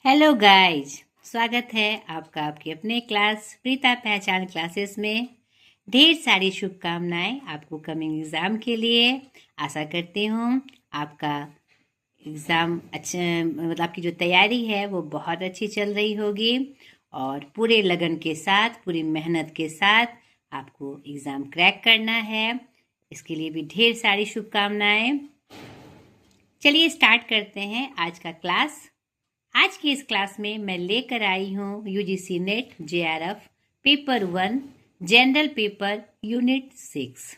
Hello guys, स्वागत है आपका आपके अपने क्लास प्रीता पहचान क्लासेस में। ढेर सारी शुभकामनाएं आपको कमिंग एग्ज़ाम के लिए। आशा करती हूँ आपका एग्ज़ाम अच्छा, मतलब आपकी जो तैयारी है वो बहुत अच्छी चल रही होगी और पूरे लगन के साथ, पूरी मेहनत के साथ आपको एग्ज़ाम क्रैक करना है। इसके लिए भी ढेर सारी शुभकामनाएं। चलिए स्टार्ट करते हैं आज का क्लास। आज की इस क्लास में मैं लेकर आई हूँ UGC net JRF paper 1 general paper unit 6,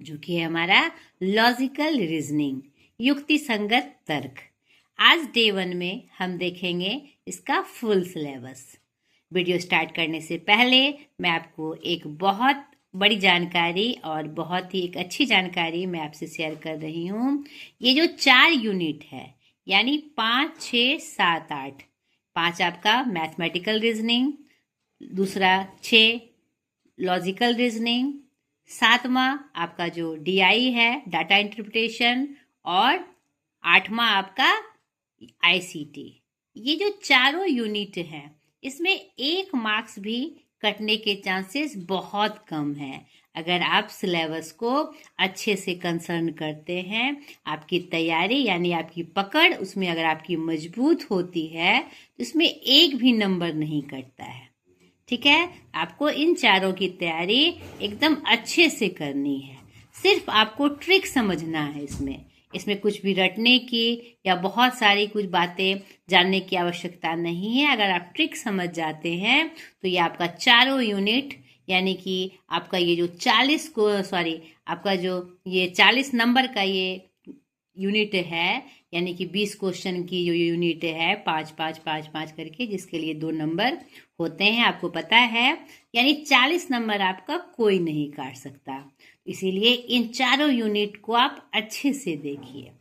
जो कि है हमारा लॉजिकल रीजनिंग, युक्ति संगत तर्क। आज डे 1 में हम देखेंगे इसका फुल सिलेबस। वीडियो स्टार्ट करने से पहले मैं आपको एक बहुत बड़ी जानकारी और बहुत ही एक अच्छी जानकारी मैं आपसे शेयर कर रही हूँ। ये जो 4 यूनिट है यानी 5, 6, 7, 8, 5 आपका मैथमेटिकल रीजनिंग, दूसरा 6 लॉजिकल रीजनिंग, 7वां आपका जो डीआई है डाटा इंटरप्रिटेशन, और 8वां आपका आईसीटी। ये जो चारों यूनिट हैं इसमें 1 मार्क्स भी कटने के चांसेस बहुत कम है। अगर आप सिलेबस को अच्छे से कंसर्न करते हैं, आपकी तैयारी यानी आपकी पकड़ उसमें अगर आपकी मजबूत होती है तो इसमें 1 भी नंबर नहीं कटता है। ठीक है, आपको इन चारों की तैयारी एकदम अच्छे से करनी है। सिर्फ आपको ट्रिक समझना है। इसमें कुछ भी रटने की या बहुत सारी कुछ बातें जानने की आवश्यकता नहीं है। अगर आप ट्रिक समझ जाते हैं तो ये आपका चारों यूनिट यानी कि आपका ये जो 40 नंबर का ये यूनिट है, यानी कि 20 क्वेश्चन की जो यूनिट है 5 5 5 5 करके, जिसके लिए 2 नंबर होते हैं, आपको पता है। यानी 40 नंबर आपका कोई नहीं काट सकता। इसीलिए इन चारों यूनिट को आप अच्छे से देखिए।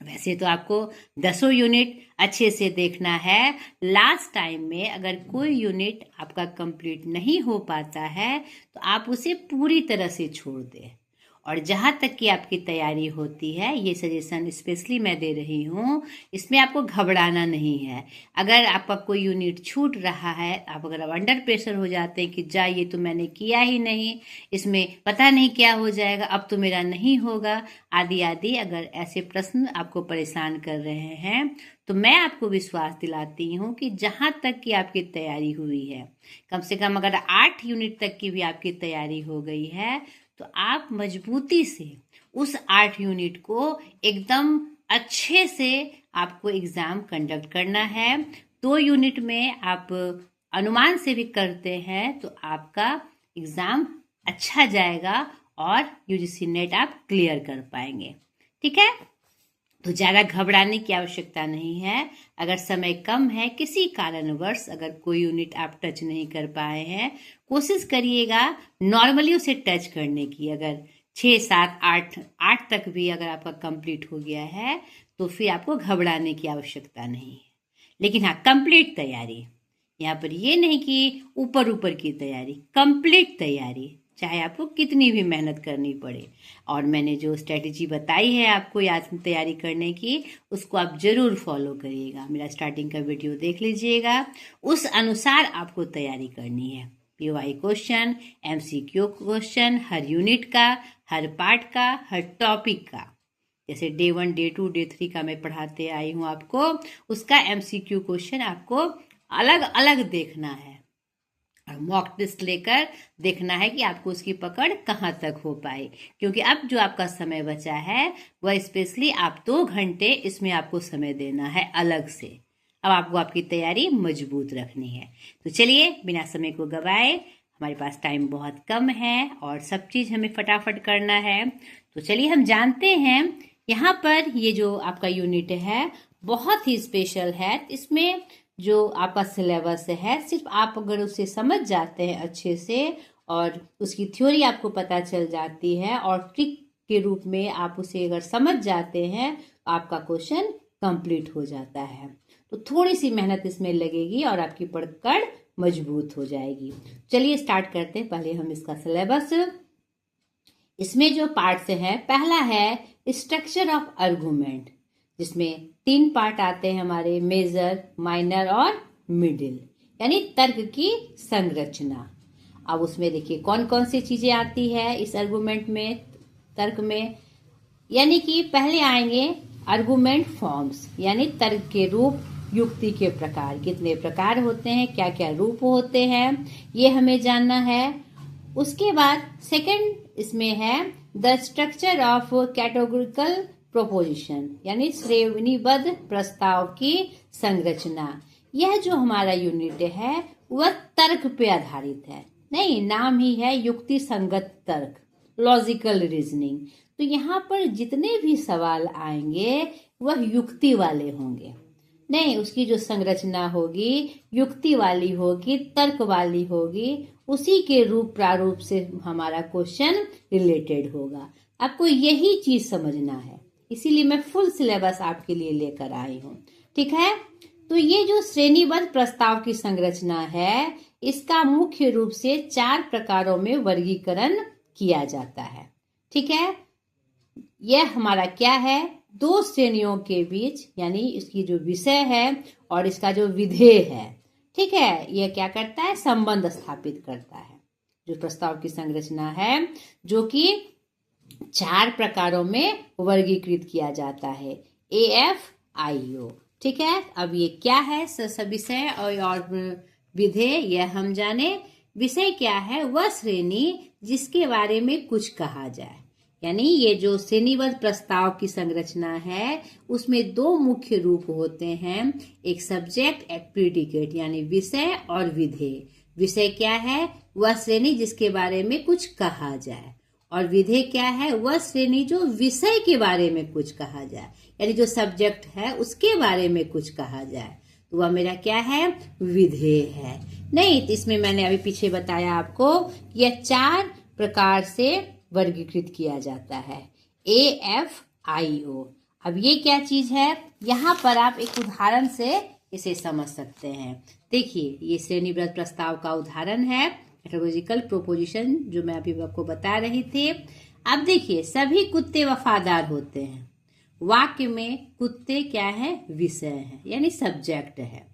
वैसे तो आपको 10 यूनिट अच्छे से देखना है। लास्ट टाइम में अगर कोई यूनिट आपका कंप्लीट नहीं हो पाता है तो आप उसे पूरी तरह से छोड़ दें। और जहाँ तक कि आपकी तैयारी होती है, ये सजेशन स्पेशली मैं दे रही हूँ, इसमें आपको घबराना नहीं है। अगर आपका कोई यूनिट छूट रहा है, आप अगर अंडर प्रेशर हो जाते हैं कि ये तो मैंने किया ही नहीं, इसमें पता नहीं क्या हो जाएगा, अब तो मेरा नहीं होगा, आदि आदि, अगर ऐसे प्रश्न आपको परेशान कर रहे हैं तो मैं आपको विश्वास दिलाती हूँ कि जहाँ तक कि आपकी तैयारी हुई है, कम से कम अगर 8 यूनिट तक की भी आपकी तैयारी हो गई है तो आप मजबूती से उस 8 यूनिट को एकदम अच्छे से आपको एग्ज़ाम कंडक्ट करना है। 2 यूनिट में आप अनुमान से भी करते हैं तो आपका एग्ज़ाम अच्छा जाएगा और यूजीसी नेट आप क्लियर कर पाएंगे। ठीक है, तो ज़्यादा घबराने की आवश्यकता नहीं है। अगर समय कम है, किसी कारणवश अगर कोई यूनिट आप टच नहीं कर पाए हैं, कोशिश करिएगा नॉर्मली उसे टच करने की। अगर 6, 7, 8 तक भी अगर आपका कंप्लीट हो गया है तो फिर आपको घबराने की आवश्यकता नहीं है। लेकिन हाँ, कंप्लीट तैयारी, यहाँ पर ये नहीं कि ऊपर ऊपर की तैयारी, कंप्लीट तैयारी, चाहे आपको कितनी भी मेहनत करनी पड़े। और मैंने जो स्ट्रेटेजी बताई है आपको याद तैयारी करने की, उसको आप जरूर फॉलो करिएगा। मेरा स्टार्टिंग का वीडियो देख लीजिएगा, उस अनुसार आपको तैयारी करनी है। पीवाई क्वेश्चन, एमसीक्यू क्वेश्चन, हर यूनिट का, हर पार्ट का, हर टॉपिक का, जैसे डे 1, डे 2, डे 3 का मैं पढ़ाते आई हूँ आपको, उसका एमसीक्यू क्वेश्चन आपको अलग अलग देखना है और मॉक टेस्ट लेकर देखना है कि आपको उसकी पकड़ कहाँ तक हो पाए। क्योंकि अब जो आपका समय बचा है वह स्पेशली आप 2 घंटे इसमें आपको समय देना है अलग से। अब आपको आपकी तैयारी मजबूत रखनी है। तो चलिए बिना समय को गवाए, हमारे पास टाइम बहुत कम है और सब चीज़ हमें फटाफट करना है, तो चलिए हम जानते हैं। यहाँ पर ये जो आपका यूनिट है बहुत ही स्पेशल है। इसमें जो आपका सिलेबस है, सिर्फ आप अगर उसे समझ जाते हैं अच्छे से और उसकी थ्योरी आपको पता चल जाती है और ट्रिक के रूप में आप उसे अगर समझ जाते हैं तो आपका क्वेश्चन कंप्लीट हो जाता है। तो थोड़ी सी मेहनत इसमें लगेगी और आपकी पकड़ मजबूत हो जाएगी। चलिए स्टार्ट करते हैं। पहले हम इसका सिलेबस, इसमें जो पार्ट्स हैं, पहला है स्ट्रक्चर ऑफ आर्गुमेंट। जिसमें 3 पार्ट आते हैं हमारे, मेजर, माइनर और मिडिल, यानी तर्क की संरचना। अब उसमें देखिए कौन कौन सी चीजें आती है इस आर्गुमेंट में, तर्क में। यानी कि पहले आएंगे आर्गुमेंट फॉर्म्स, यानी तर्क के रूप, युक्ति के प्रकार, कितने प्रकार होते हैं, क्या क्या रूप होते हैं, ये हमें जानना है। उसके बाद सेकंड इसमें है the structure of categorical proposition, यानी श्रेणीबद्ध प्रस्ताव की संरचना। यह जो हमारा यूनिट है वह तर्क पे आधारित है, नहीं, नाम ही है युक्ति संगत तर्क, लॉजिकल रीजनिंग। तो यहाँ पर जितने भी सवाल आएंगे वह युक्ति वाले होंगे, नहीं, उसकी जो संरचना होगी युक्ति वाली होगी, तर्क वाली होगी, उसी के रूप प्रारूप से हमारा क्वेश्चन रिलेटेड होगा। आपको यही चीज समझना है, इसीलिए मैं फुल सिलेबस आपके लिए लेकर आई हूँ, ठीक है। तो ये जो श्रेणीबद्ध प्रस्ताव की संरचना है, इसका मुख्य रूप से 4 प्रकारों में वर्गीकरण किया जाता है, ठीक है। यह हमारा क्या है, 2 श्रेणियों के बीच, यानी इसकी जो विषय है और इसका जो विधेय है, ठीक है, यह क्या करता है, संबंध स्थापित करता है। जो प्रस्ताव की संरचना है जो कि 4 प्रकारों में वर्गीकृत किया जाता है, AFIO, ठीक है। अब ये क्या है, विषय और विधेय, यह हम जाने। विषय क्या है, वह श्रेणी जिसके बारे में कुछ कहा जाए, यानी ये जो श्रेणीबद्ध प्रस्ताव की संरचना है उसमें 2 मुख्य रूप होते हैं, एक सब्जेक्ट, एक प्रीडिकेट, यानी विषय और विधेय। विषय क्या है, वह श्रेणी जिसके बारे में कुछ कहा जाए, और विधेय क्या है, वह श्रेणी जो विषय के बारे में कुछ कहा जाए, यानी जो सब्जेक्ट है उसके बारे में कुछ कहा जाए, तो वह मेरा क्या है, विधेय है। नहीं, तो इसमें मैंने अभी पीछे बताया आपको कि यह 4 प्रकार से वर्गीकृत किया जाता है, AFIO। अब ये क्या चीज है, यहाँ पर आप एक उदाहरण से इसे समझ सकते हैं। देखिए, ये श्रेणीबद्ध प्रस्ताव का उदाहरण है, कैटेगोरिकल प्रोपोजिशन, जो मैं अभी आपको बता रही थी। अब देखिए, सभी कुत्ते वफादार होते हैं। वाक्य में कुत्ते क्या है, विषय है, यानी सब्जेक्ट है,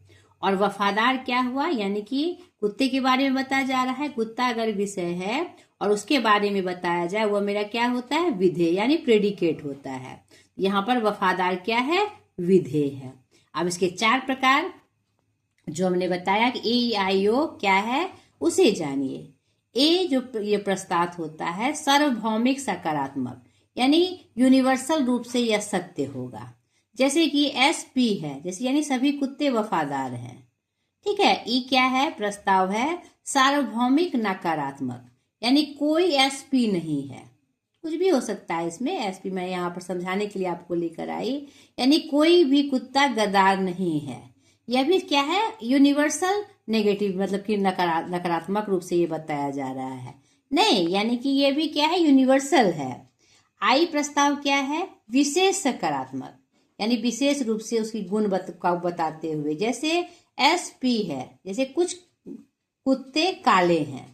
और वफादार क्या हुआ, यानी कि कुत्ते के बारे में बताया जा रहा है। कुत्ता अगर विषय है और उसके बारे में बताया जाए, वो मेरा क्या होता है, विधेय, यानी प्रेडिकेट होता है। यहाँ पर वफादार क्या है, विधेय है। अब इसके 4 प्रकार जो हमने बताया कि AEIO क्या है, उसे जानिए। ए जो ये प्रस्ताव होता है सार्वभौमिक सकारात्मक, यानी यूनिवर्सल रूप से यह सत्य होगा। जैसे कि SP है, जैसे यानी सभी कुत्ते वफादार हैं, ठीक है। ई क्या है, प्रस्ताव है सार्वभौमिक नकारात्मक, यानी कोई SP नहीं है, कुछ भी हो सकता है इसमें, SP मैं यहाँ पर समझाने के लिए आपको लेकर आई, यानी कोई भी कुत्ता गद्दार नहीं है। यह भी क्या है, यूनिवर्सल नेगेटिव, मतलब कि नकारात्मक रूप से ये बताया जा रहा है, नहीं, यानी कि ये भी क्या है, यूनिवर्सल है। आई प्रस्ताव क्या है, विशेष सकारात्मक, यानी विशेष रूप से उसकी गुण बताते हुए, जैसे SP है, जैसे कुछ कुत्ते काले हैं,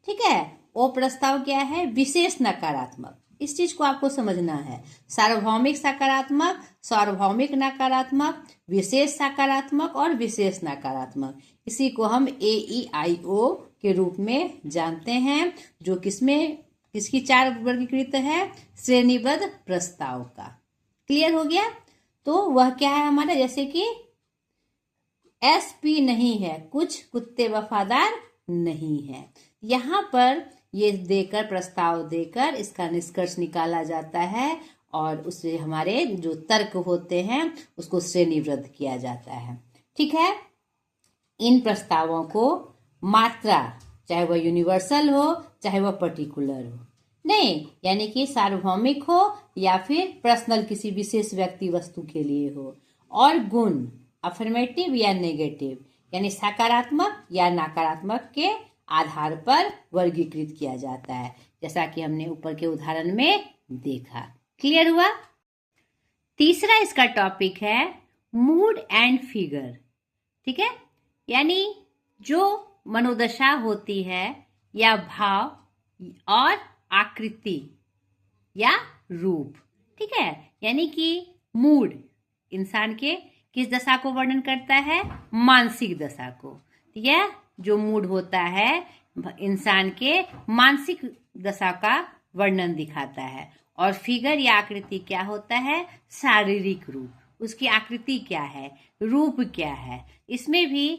ठीक है। ओ प्रस्ताव क्या है, विशेष नकारात्मक। इस चीज को आपको समझना है, सार्वभौमिक सकारात्मक, सार्वभौमिक नकारात्मक, विशेष सकारात्मक और विशेष नकारात्मक। इसी को हम AEIO के रूप में जानते हैं, जो किसकी 4 वर्गीकृत है, श्रेणीबद्ध प्रस्ताव का। क्लियर हो गया। तो वह क्या है हमारा, जैसे कि SP नहीं है, कुछ कुत्ते वफादार नहीं है। यहाँ पर ये देकर, प्रस्ताव देकर इसका निष्कर्ष निकाला जाता है, और उससे हमारे जो तर्क होते हैं उसको श्रेणीबद्ध किया जाता है, ठीक है। इन प्रस्तावों को मात्रा, चाहे वह यूनिवर्सल हो चाहे वह पर्टिकुलर हो, नहीं, यानी कि सार्वभौमिक हो या फिर पर्सनल किसी विशेष व्यक्ति वस्तु के लिए हो, और गुण अफर्मेटिव या नेगेटिव, यानी सकारात्मक या नकारात्मक के आधार पर वर्गीकृत किया जाता है, जैसा कि हमने ऊपर के उदाहरण में देखा। क्लियर हुआ। तीसरा इसका टॉपिक है मूड एंड फिगर, ठीक है, यानी जो मनोदशा होती है या भाव और आकृति या रूप, ठीक है, यानी कि मूड इंसान के किस दशा को वर्णन करता है? मानसिक दशा को। ठीक है, जो मूड होता है इंसान के मानसिक दशा का वर्णन दिखाता है। और फिगर या आकृति क्या होता है? शारीरिक रूप। उसकी आकृति क्या है, रूप क्या है, इसमें भी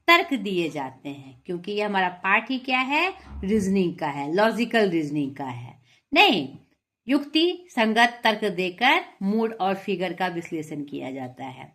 तर्क दिए जाते हैं, क्योंकि ये हमारा पार्ट ही क्या है? रीजनिंग का है, लॉजिकल रीजनिंग का है। नहीं, युक्ति संगत तर्क देकर मूड और फिगर का विश्लेषण किया जाता है।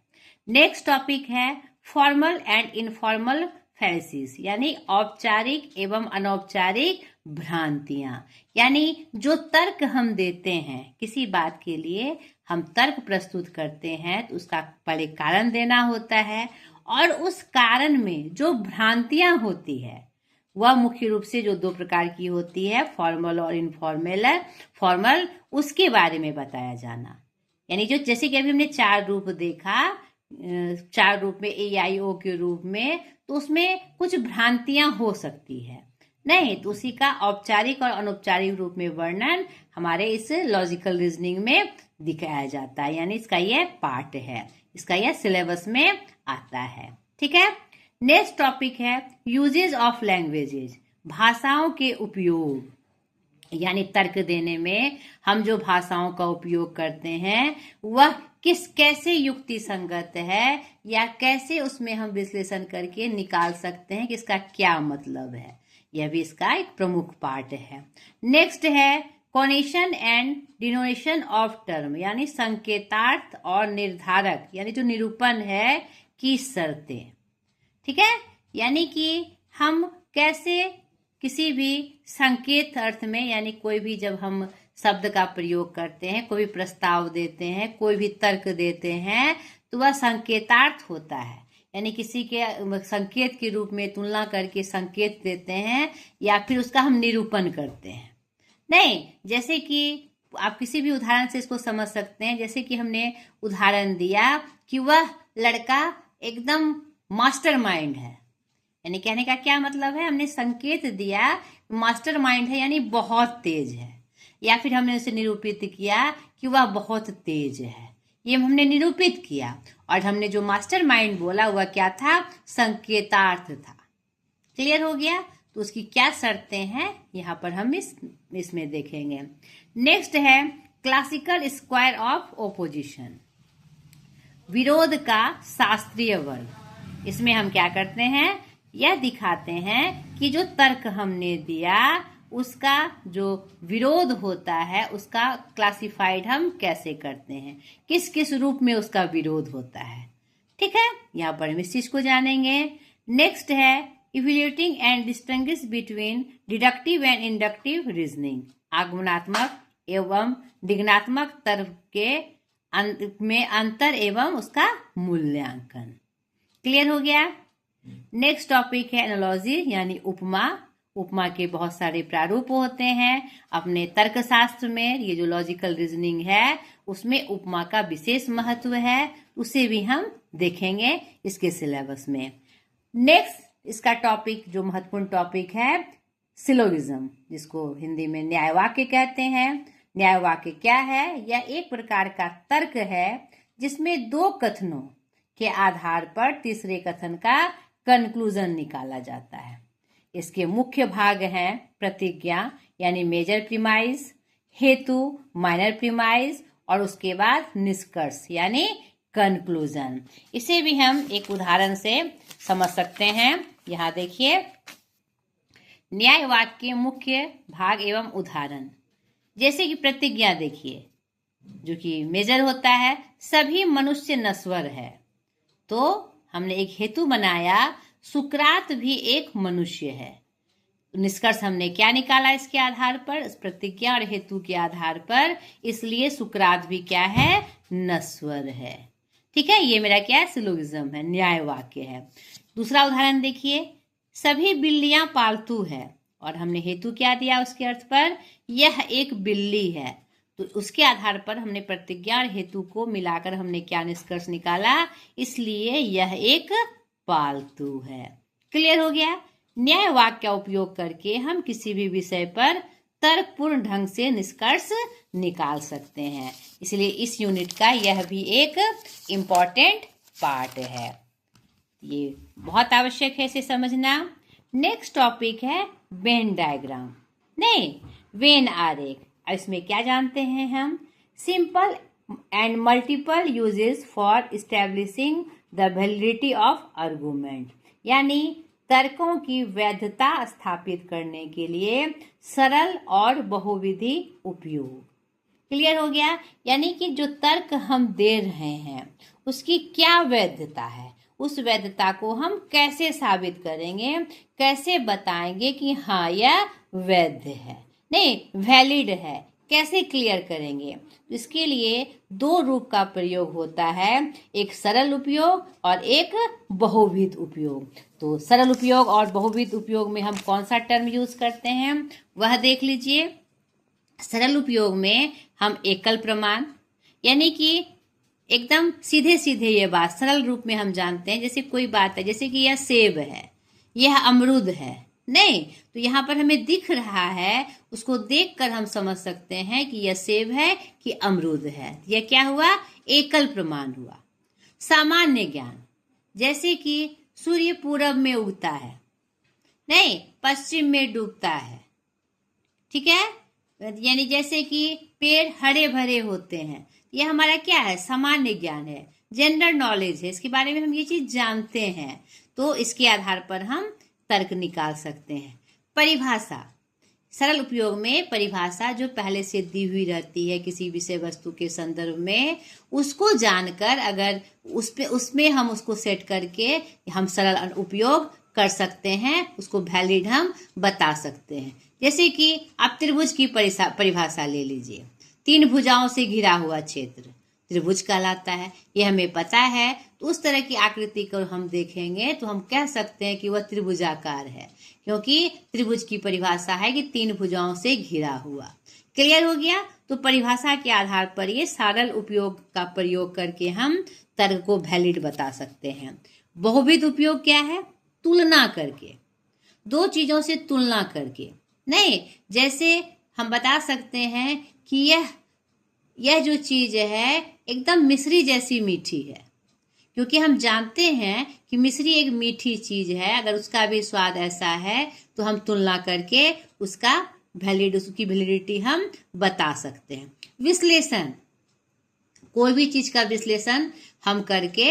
नेक्स्ट टॉपिक है फॉर्मल एंड इनफॉर्मल फैलेसीज, यानी औपचारिक एवं अनौपचारिक भ्रांतियां। यानी जो तर्क हम देते हैं किसी बात के लिए, हम तर्क प्रस्तुत करते हैं तो उसका पहले कारण देना होता है, और उस कारण में जो भ्रांतियां होती है वह मुख्य रूप से जो दो प्रकार की होती है, फॉर्मल और इनफॉर्मल। फॉर्मल उसके बारे में बताया जाना, यानी जो जैसे कि अभी हमने 4 रूप देखा, 4 रूप में AIO के रूप में, तो उसमें कुछ भ्रांतियां हो सकती है। नहीं तो उसी का औपचारिक और अनौपचारिक रूप में वर्णन हमारे इस लॉजिकल रीजनिंग में दिखाया जाता है, यानी इसका यह पार्ट है, इसका यह सिलेबस में आता है। ठीक है, नेक्स्ट टॉपिक है यूजेज ऑफ लैंग्वेजेज, भाषाओं के उपयोग। यानी तर्क देने में हम जो भाषाओं का उपयोग करते हैं वह कैसे युक्ति संगत है, या कैसे उसमें हम विश्लेषण करके निकाल सकते हैं कि इसका क्या मतलब है। यह भी इसका एक प्रमुख पार्ट है। नेक्स्ट है कॉनेशन एंड डिनोनेशन ऑफ टर्म, यानी संकेतार्थ और निर्धारक, यानी जो निरूपण है की शर्तें। ठीक है, यानी कि हम कैसे किसी भी संकेत अर्थ में, यानी कोई भी जब हम शब्द का प्रयोग करते हैं, कोई भी प्रस्ताव देते हैं, कोई भी तर्क देते हैं, तो वह संकेतार्थ होता है, यानी किसी के संकेत के रूप में तुलना करके संकेत देते हैं, या फिर उसका हम निरूपण करते हैं। नहीं, जैसे कि आप किसी भी उदाहरण से इसको समझ सकते हैं। जैसे कि हमने उदाहरण दिया कि वह लड़का एकदम मास्टरमाइंड है, यानी कहने का क्या मतलब है, हमने संकेत दिया मास्टरमाइंड है यानी बहुत तेज है, या फिर हमने उसे निरूपित किया कि वह बहुत तेज है, ये हमने निरूपित किया। और हमने जो मास्टरमाइंड बोला वह क्या था? संकेतार्थ था। क्लियर हो गया? तो उसकी क्या शर्तें हैं यहाँ पर हम इसमें देखेंगे। नेक्स्ट है क्लासिकल स्क्वायर ऑफ ओपोजिशन, विरोध का शास्त्रीय वर्ग। इसमें हम क्या करते हैं, यह दिखाते हैं कि जो तर्क हमने दिया उसका जो विरोध होता है उसका क्लासिफाइड हम कैसे करते हैं, किस किस रूप में उसका विरोध होता है। ठीक है, यहाँ पर हम इस चीज को जानेंगे। नेक्स्ट है evaluating and distinguish between deductive and inductive reasoning, आगमनात्मक एवं दिग्नात्मक तर्क के में अंतर एवं उसका मूल्यांकन। क्लियर हो गया? नेक्स्ट टॉपिक है एनालॉजी, यानी उपमा। उपमा के बहुत सारे प्रारूप होते हैं अपने तर्कशास्त्र में। ये जो लॉजिकल रीजनिंग है उसमें उपमा का विशेष महत्व है, उसे भी हम देखेंगे इसके सिलेबस में। नेक्स्ट इसका टॉपिक जो महत्वपूर्ण टॉपिक है सिलोगिज्म, जिसको हिंदी में न्याय वाक्य कहते हैं। न्याय वाक्य क्या है? यह एक प्रकार का तर्क है जिसमें 2 कथनों के आधार पर तीसरे कथन का कंक्लूजन निकाला जाता है। इसके मुख्य भाग हैं प्रतिज्ञा यानी मेजर प्रीमाइज, हेतु माइनर प्रीमाइज, और उसके बाद निष्कर्ष यानी कंक्लूजन। इसे भी हम एक उदाहरण से समझ सकते हैं। यहाँ देखिए, न्याय वाक्य के मुख्य भाग एवं उदाहरण, जैसे कि प्रतिज्ञा देखिए जो कि मेजर होता है, सभी मनुष्य नश्वर है। तो हमने एक हेतु बनाया, सुकरात भी एक मनुष्य है। निष्कर्ष हमने क्या निकाला इसके आधार पर, इस प्रतिज्ञा और हेतु के आधार पर, इसलिए सुकरात भी क्या है? नश्वर है। ठीक है, ये मेरा क्या है? सिलोगिज्म है, न्याय वाक्य है। दूसरा उदाहरण देखिए, सभी बिल्लियां पालतू है, और हमने हेतु क्या दिया उसके अर्थ पर, यह एक बिल्ली है। तो उसके आधार पर हमने प्रतिज्ञा और हेतु को मिलाकर हमने क्या निष्कर्ष निकाला, इसलिए यह एक पालतू है। क्लियर हो गया? न्याय वाक्य का उपयोग करके हम किसी भी विषय पर तर्कपूर्ण ढंग से निष्कर्ष निकाल सकते हैं। इसलिए इस यूनिट का यह भी एक इम्पॉर्टेंट पार्ट है, ये बहुत आवश्यक है इसे समझना। नेक्स्ट टॉपिक है वेन डायग्राम, नहीं वेन आरेख। इसमें क्या जानते हैं हम? Simple and multiple uses for establishing the validity of argument, यानी तर्कों की वैधता स्थापित करने के लिए सरल और बहुविधि उपयोग। क्लियर हो गया? यानी कि जो तर्क हम दे रहे हैं उसकी क्या वैधता है, उस वैधता को हम कैसे साबित करेंगे, कैसे बताएंगे कि हाँ यह वैध है, नहीं वैलिड है, कैसे क्लियर करेंगे? तो इसके लिए दो रूप का प्रयोग होता है, एक सरल उपयोग और एक बहुविध उपयोग। तो सरल उपयोग और बहुविध उपयोग में हम कौन सा टर्म यूज करते हैं वह देख लीजिए। सरल उपयोग में हम एकल प्रमाण, यानी कि एकदम सीधे सीधे ये बात सरल रूप में हम जानते हैं। जैसे कोई बात है, जैसे कि यह सेब है, यह अमरूद है, नहीं तो यहाँ पर हमें दिख रहा है, उसको देखकर हम समझ सकते हैं कि यह सेब है कि अमरूद है। यह क्या हुआ? एकल प्रमाण हुआ। सामान्य ज्ञान, जैसे कि सूर्य पूरब में उगता है, नहीं पश्चिम में डूबता है, ठीक है, यानी जैसे कि पेड़ हरे भरे होते हैं, यह हमारा क्या है? सामान्य ज्ञान है, जनरल नॉलेज है, इसके बारे में हम ये चीज जानते हैं, तो इसके आधार पर हम तर्क निकाल सकते हैं। परिभाषा, सरल उपयोग में परिभाषा जो पहले से दी हुई रहती है किसी विषय वस्तु के संदर्भ में, उसको जानकर अगर उसमें हम उसको सेट करके हम सरल उपयोग कर सकते हैं, उसको वैलिड हम बता सकते हैं। जैसे कि आप त्रिभुज की परिभाषा ले लीजिए, 3 भुजाओं से घिरा हुआ क्षेत्र त्रिभुज कहलाता है, ये हमें पता है। तो उस तरह की आकृति को हम देखेंगे तो हम कह सकते हैं कि वह त्रिभुजाकार है, क्योंकि त्रिभुज की परिभाषा है कि 3 भुजाओं से घिरा हुआ। क्लियर हो गया? तो परिभाषा के आधार पर ये सरल उपयोग का प्रयोग करके हम तर्क को वैलिड बता सकते हैं। बहुविध उपयोग क्या है? तुलना करके, 2 चीजों से तुलना करके, नहीं जैसे हम बता सकते हैं कि यह जो चीज है एकदम मिश्री जैसी मीठी है, क्योंकि हम जानते हैं कि मिश्री एक मीठी चीज है, अगर उसका भी स्वाद ऐसा है तो हम तुलना करके उसकी वैलिडिटी हम बता सकते हैं। विश्लेषण, कोई भी चीज का विश्लेषण हम करके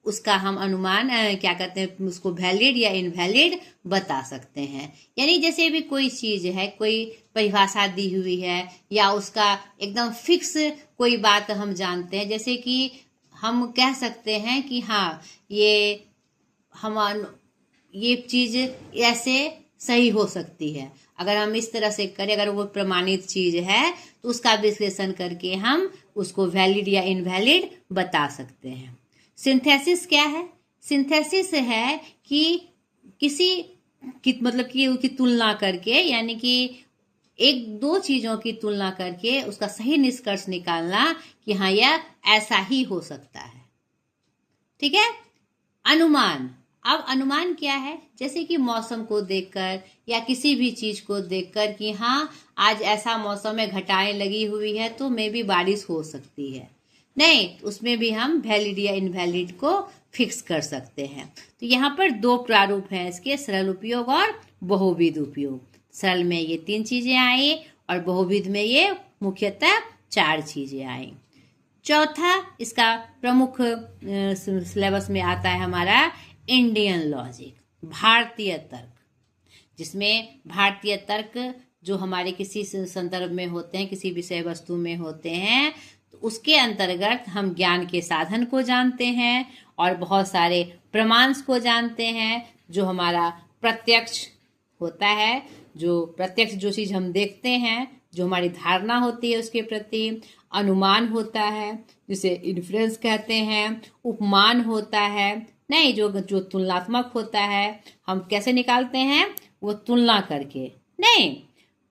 उसका हम अनुमान क्या कहते हैं, उसको वैलिड या इनवैलिड बता सकते हैं। यानी जैसे भी कोई चीज है, कोई परिभाषा दी हुई है या उसका एकदम फिक्स कोई बात हम जानते हैं, जैसे कि हम कह सकते हैं कि हाँ ये चीज ऐसे सही हो सकती है, अगर हम इस तरह से करें, अगर वो प्रमाणित चीज है तो उसका विश्लेषण करके हम उसको वैलिड या इनवैलिड बता सकते हैं। सिंथेसिस क्या है? सिंथेसिस है कि किसी की मतलब कि उसकी तुलना करके, यानी कि 1-2 चीजों की तुलना करके उसका सही निष्कर्ष निकालना कि हाँ यह ऐसा ही हो सकता है। ठीक है। अनुमान, अब अनुमान क्या है? जैसे कि मौसम को देखकर या किसी भी चीज को देखकर कि हाँ आज ऐसा मौसम है, घटाएं लगी हुई है तो मे भी बारिश हो सकती है, नहीं उसमें भी हम वैलिड या इनवैलिड को फिक्स कर सकते हैं। तो यहाँ पर 2 प्रारूप हैं इसके, सरल उपयोग और बहुविध उपयोग। सरल में ये 3 चीजें आई और बहुविध में ये मुख्यतः 4 चीजें आई। चौथा इसका प्रमुख सिलेबस में आता है हमारा इंडियन लॉजिक, भारतीय तर्क, जिसमें भारतीय तर्क जो हमारे किसी संदर्भ में होते हैं, किसी विषय वस्तु में होते हैं, तो उसके अंतर्गत हम ज्ञान के साधन को जानते हैं और बहुत सारे प्रमांश को जानते हैं। जो हमारा प्रत्यक्ष होता है, जो प्रत्यक्ष जो चीज हम देखते हैं, जो हमारी धारणा होती है उसके प्रति, अनुमान होता है जिसे इन्फ्रेंस कहते हैं, उपमान होता है, नहीं जो तुलनात्मक होता है, हम कैसे निकालते हैं वो तुलना करके, नहीं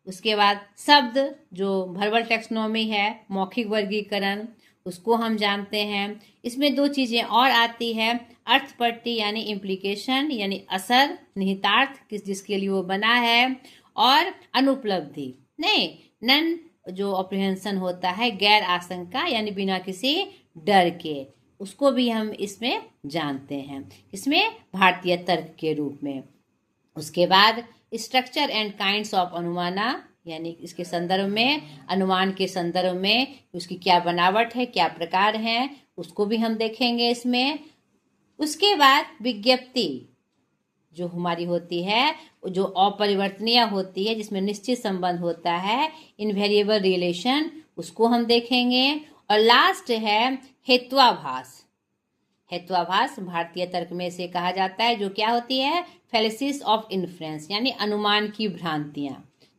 उसके बाद शब्द जो वर्बल टेक्सोनॉमी है, मौखिक वर्गीकरण, उसको हम जानते हैं। इसमें 2 चीजें और आती है, अर्थपट्टी यानी इम्प्लीकेशन यानी असर, निहितार्थ जिसके लिए वो बना है, और अनुपलब्धि नहीं, नन जो अप्रिहेंशन होता है, गैर आशंका यानी बिना किसी डर के, उसको भी हम इसमें जानते हैं, इसमें भारतीय तर्क के रूप में। उसके बाद स्ट्रक्चर एंड काइंड्स ऑफ अनुमाना, यानी इसके संदर्भ में, अनुमान के संदर्भ में उसकी क्या बनावट है, क्या प्रकार है, उसको भी हम देखेंगे इसमें। उसके बाद विज्ञप्ति जो हमारी होती है, जो अपरिवर्तनीय होती है, जिसमें निश्चित संबंध होता है, इनवेरिएबल रिलेशन, उसको हम देखेंगे। और लास्ट है हेत्वाभास। हेत्वाभास भारतीय तर्क में से कहा जाता है, जो क्या होती है, फैलेसिस ऑफ इन्फ्रेंस, यानी अनुमान की भ्रांतियां,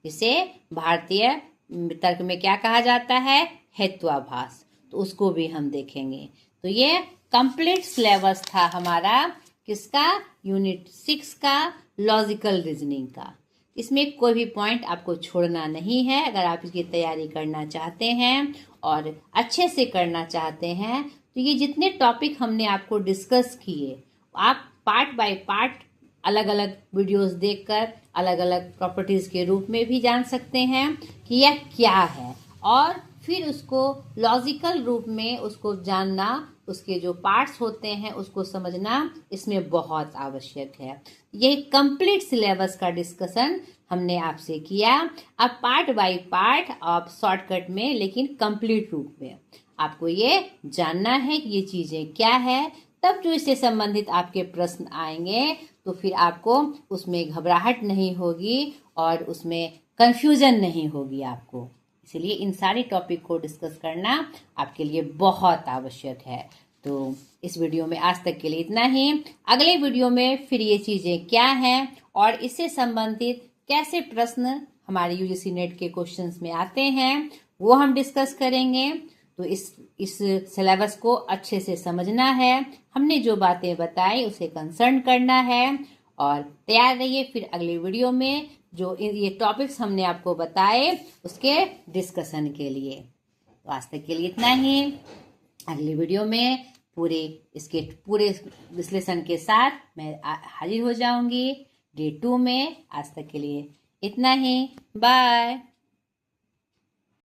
जिसे भारतीय तर्क में क्या कहा जाता है, हेत्वाभास। तो उसको भी हम देखेंगे। तो ये कंप्लीट सिलेबस था हमारा, किसका, यूनिट 6 का, लॉजिकल रीजनिंग का। इसमें कोई भी पॉइंट आपको छोड़ना नहीं है। अगर आप इसकी तैयारी करना चाहते हैं और अच्छे से करना चाहते हैं, तो ये जितने टॉपिक हमने आपको डिस्कस किए, आप पार्ट बाय पार्ट अलग अलग वीडियोस देखकर अलग अलग प्रॉपर्टीज के रूप में भी जान सकते हैं कि यह क्या है, और फिर उसको लॉजिकल रूप में उसको जानना, उसके जो पार्ट्स होते हैं उसको समझना इसमें बहुत आवश्यक है। यही कंप्लीट सिलेबस का डिस्कशन हमने आपसे किया। अब पार्ट बाय पार्ट आप शॉर्टकट में लेकिन कंप्लीट रूप में आपको ये जानना है कि ये चीजें क्या है। तब जो इससे संबंधित आपके प्रश्न आएंगे तो फिर आपको उसमें घबराहट नहीं होगी और उसमें कंफ्यूजन नहीं होगी आपको। इसलिए इन सारी टॉपिक को डिस्कस करना आपके लिए बहुत आवश्यक है। तो इस वीडियो में आज तक के लिए इतना ही। अगले वीडियो में फिर ये चीजें क्या हैं और इससे संबंधित कैसे प्रश्न हमारे यूजीसी नेट के क्वेश्चंस में आते हैं, वो हम डिस्कस करेंगे। तो इस सिलेबस को अच्छे से समझना है, हमने जो बातें बताई उसे कंसर्न करना है, और तैयार रहिए फिर अगले वीडियो में जो ये टॉपिक्स हमने आपको बताए उसके डिस्कशन के लिए। तो आज तक के लिए इतना ही। अगली वीडियो में इसके पूरे विश्लेषण के साथ मैं हाजिर हो जाऊंगी डे 2 में। आज तक के लिए इतना ही, बाय।